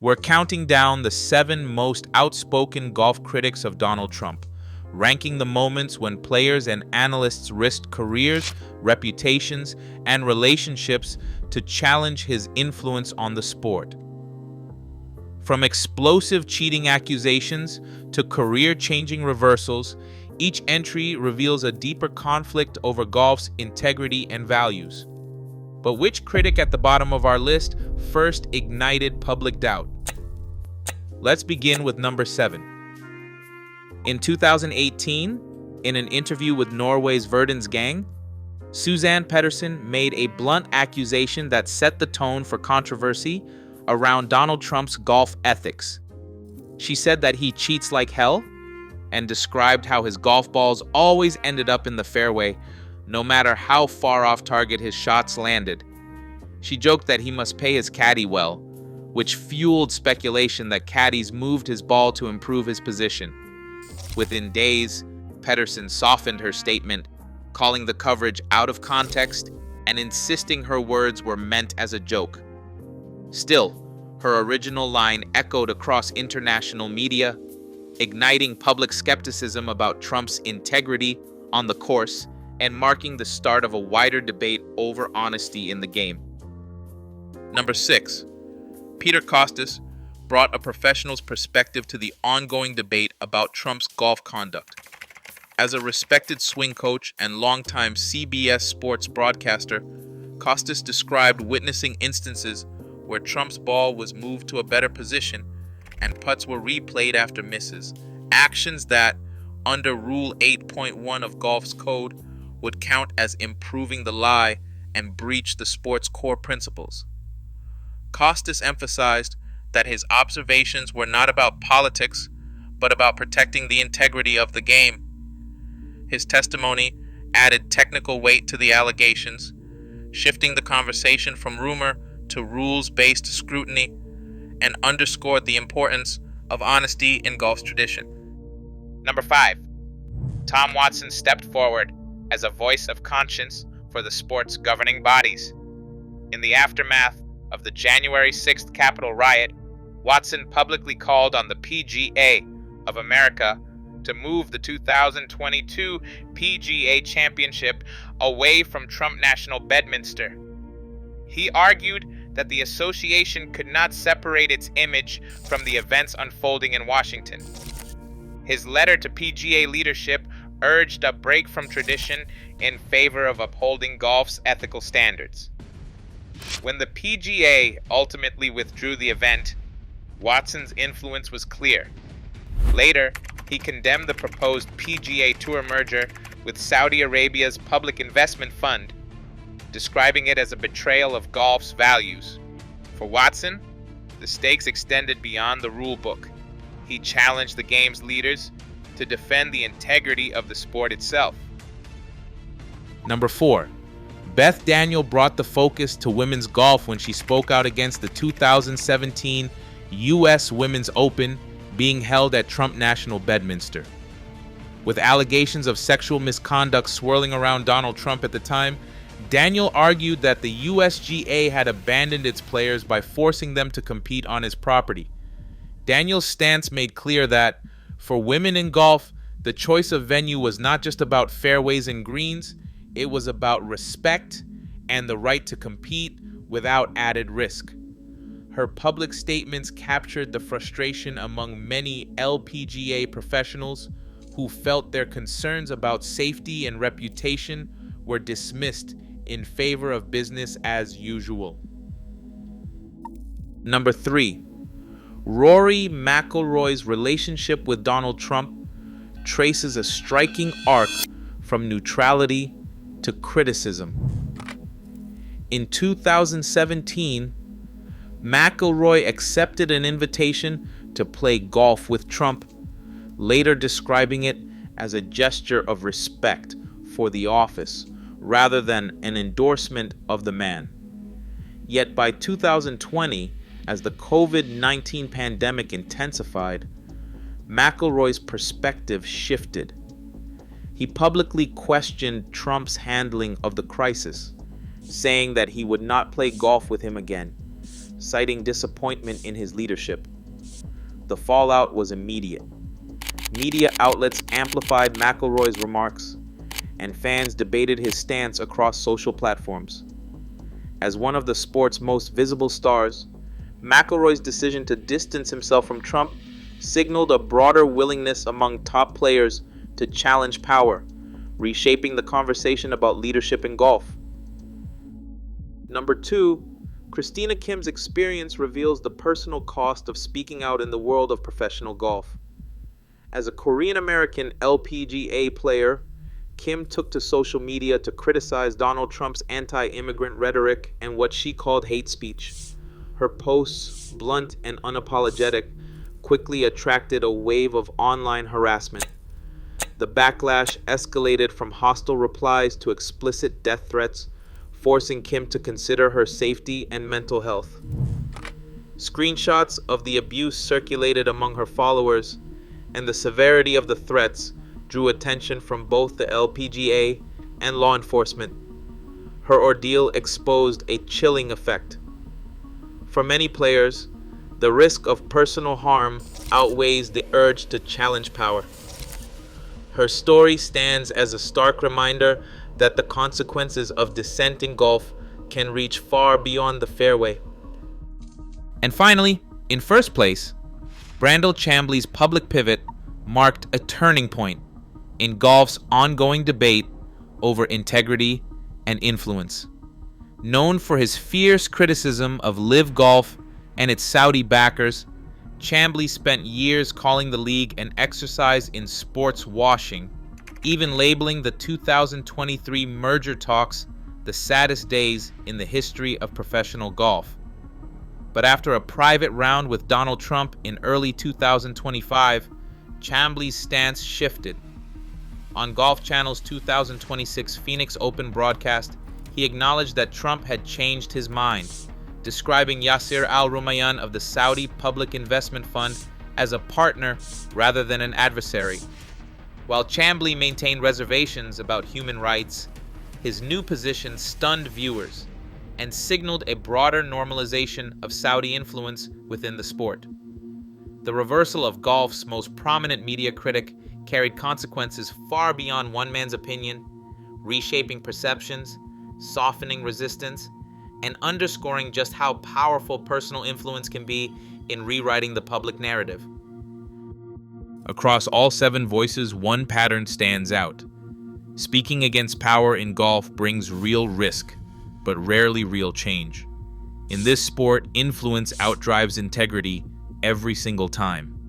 We're counting down the 7 most outspoken golf critics of Donald Trump, ranking the moments when players and analysts risked careers, reputations, and relationships to challenge his influence on the sport. From explosive cheating accusations to career-changing reversals, each entry reveals a deeper conflict over golf's integrity and values. But which critic at the bottom of our list first ignited public doubt? Let's begin with number 7. In 2018, in an interview with Norway's Verdens Gang, Suzanne Pedersen made a blunt accusation that set the tone for controversy around Donald Trump's golf ethics. She said that he cheats like hell and described how his golf balls always ended up in the fairway, no matter how far off target his shots landed. She joked that he must pay his caddy well, which fueled speculation that caddies moved his ball to improve his position. Within days, Pedersen softened her statement, calling the coverage out of context and insisting her words were meant as a joke. Still, her original line echoed across international media, igniting public skepticism about Trump's integrity on the course and marking the start of a wider debate over honesty in the game. Number 6. Peter Kostis brought a professional's perspective to the ongoing debate about Trump's golf conduct. As a respected swing coach and longtime CBS Sports broadcaster, Kostis described witnessing instances where Trump's ball was moved to a better position and putts were replayed after misses, actions that, under Rule 8.1 of golf's code, would count as improving the lie and breach the sport's core principles. Kostis emphasized that his observations were not about politics, but about protecting the integrity of the game. His testimony added technical weight to the allegations, shifting the conversation from rumor to rules-based scrutiny, and underscored the importance of honesty in golf's tradition. Number 5. Tom Watson stepped forward as a voice of conscience for the sport's governing bodies. In the aftermath of the January 6th Capitol riot, Watson publicly called on the PGA of America to move the 2022 PGA Championship away from Trump National Bedminster. He argued that the association could not separate its image from the events unfolding in Washington. His letter to PGA leadership urged a break from tradition in favor of upholding golf's ethical standards. When the PGA ultimately withdrew the event, Watson's influence was clear. Later, he condemned the proposed PGA Tour merger with Saudi Arabia's Public Investment Fund, describing it as a betrayal of golf's values. For Watson, the stakes extended beyond the rule book. He challenged the game's leaders to defend the integrity of the sport itself. Number 4. Beth Daniel brought the focus to women's golf when she spoke out against the 2017 U.S. Women's Open being held at Trump National Bedminster. With allegations of sexual misconduct swirling around Donald Trump at the time, Daniel argued that the USGA had abandoned its players by forcing them to compete on his property. Daniel's stance made clear that, for women in golf, the choice of venue was not just about fairways and greens, it was about respect and the right to compete without added risk. Her public statements captured the frustration among many LPGA professionals who felt their concerns about safety and reputation were dismissed in favor of business as usual. Number 3. Rory McIlroy's relationship with Donald Trump traces a striking arc from neutrality to criticism. In 2017, McIlroy accepted an invitation to play golf with Trump, later describing it as a gesture of respect for the office rather than an endorsement of the man. Yet by 2020, as the COVID-19 pandemic intensified, McIlroy's perspective shifted. He publicly questioned Trump's handling of the crisis, saying that he would not play golf with him again, citing disappointment in his leadership. The fallout was immediate. Media outlets amplified McIlroy's remarks, and fans debated his stance across social platforms. As one of the sport's most visible stars, McIlroy's decision to distance himself from Trump signaled a broader willingness among top players to challenge power, reshaping the conversation about leadership in golf. Number 2, Christina Kim's experience reveals the personal cost of speaking out in the world of professional golf. As a Korean-American LPGA player, Kim took to social media to criticize Donald Trump's anti-immigrant rhetoric and what she called hate speech. Her posts, blunt and unapologetic, quickly attracted a wave of online harassment. The backlash escalated from hostile replies to explicit death threats, forcing Kim to consider her safety and mental health. Screenshots of the abuse circulated among her followers, and the severity of the threats drew attention from both the LPGA and law enforcement. Her ordeal exposed a chilling effect. For many players, the risk of personal harm outweighs the urge to challenge power. Her story stands as a stark reminder that the consequences of dissent in golf can reach far beyond the fairway. And finally, in first place, Brandel Chambly's public pivot marked a turning point in golf's ongoing debate over integrity and influence. Known for his fierce criticism of LIV Golf and its Saudi backers, Chambly spent years calling the league an exercise in sports washing, even labeling the 2023 merger talks the saddest days in the history of professional golf. But after a private round with Donald Trump in early 2025, Chambly's stance shifted. On Golf Channel's 2026 Phoenix Open broadcast, he acknowledged that Trump had changed his mind, describing Yasser Al-Rumayyan of the Saudi Public Investment Fund as a partner rather than an adversary. While Chambly maintained reservations about human rights, his new position stunned viewers and signaled a broader normalization of Saudi influence within the sport. The reversal of golf's most prominent media critic carried consequences far beyond one man's opinion, reshaping perceptions, softening resistance, and underscoring just how powerful personal influence can be in rewriting the public narrative. Across all 7 voices, one pattern stands out. Speaking against power in golf brings real risk, but rarely real change. In this sport, influence outdrives integrity every single time.